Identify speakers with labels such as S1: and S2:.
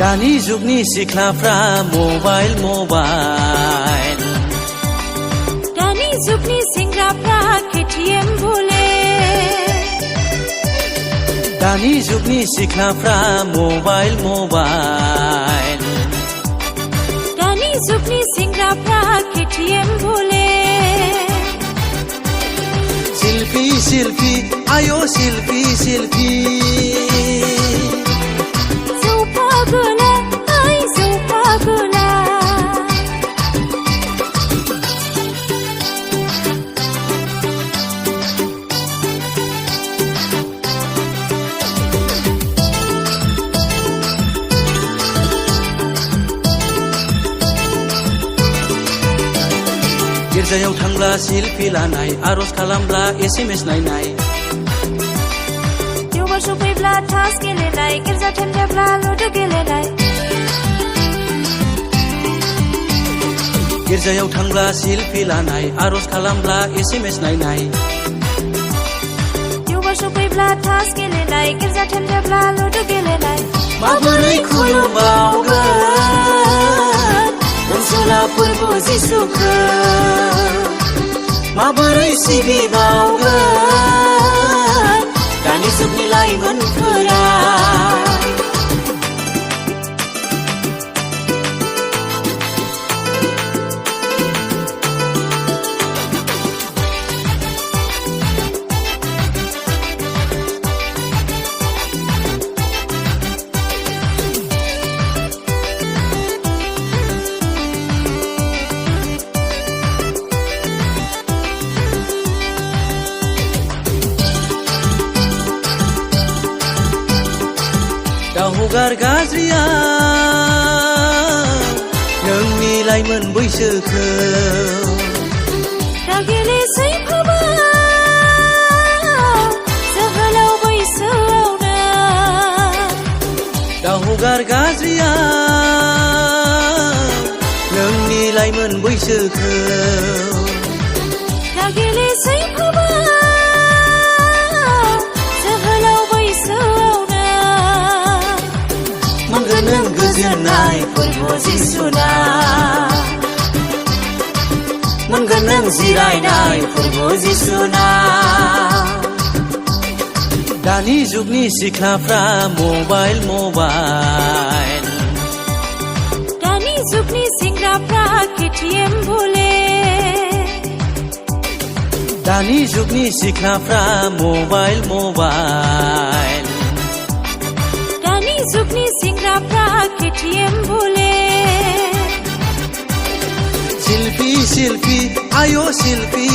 S1: दानि जुगनि सिख्लाफ्रा मबाइल
S2: दानि जुगनि सेंग्राफ्रा KTM बोले
S1: दानि जुगनि सिख्लाफ्रा मबाइल
S2: दानि जुगनि सेंग्राफ्रा KTM बोले
S1: सेल्फी आयो सेल्फी गिर्जायाव थांब्ला सेल्फी लानाय आरज खालामब्ला SMS नायनाय
S2: देवबार सफैब्ला ताश गेलेनाय गिर्जा थांब्ला लुदु गेलेनाय
S1: गिर्जायाव थांब्ला सेल्फी लानाय आरज खालामब्ला SMS नायनाय
S2: देवबार सफैब्ला ताश गेलेनाय गिर्जा थांब्ला लुदु गेलेनाय
S1: माबोरै खुलुमबावगोन अनसुला फोरबो जिसुखौ माबोरै सिबिबावगोन दानि जुगनि लाइमोनफोरा दावगार गाज्रिया नोंनि लाइमोन बैसोखौ
S2: दागेलेसै खोमा जोहोलाव बैसोआवनो
S1: दावगार गाज्रिया नोंनि लाइमोन बैसोखौ
S2: दागेलेसै खोमा जोहोलाव बैसोआवनो
S1: मोनगोन नों गोजोननाय फोरबो जिसुना मोनगोन नों जिरायनाय फोरबो जिसुना दानि जुगनि सिख्लाफ्रा मबाइल
S2: दानि जुगनि सेंग्राफ्रा KTM बोले
S1: दानि जुगनि सिख्लाफ्रा मबाइल
S2: दानि जुगनि सेंग्राफ्रा KTM बोले
S1: सेल्फी आयो सेल्फी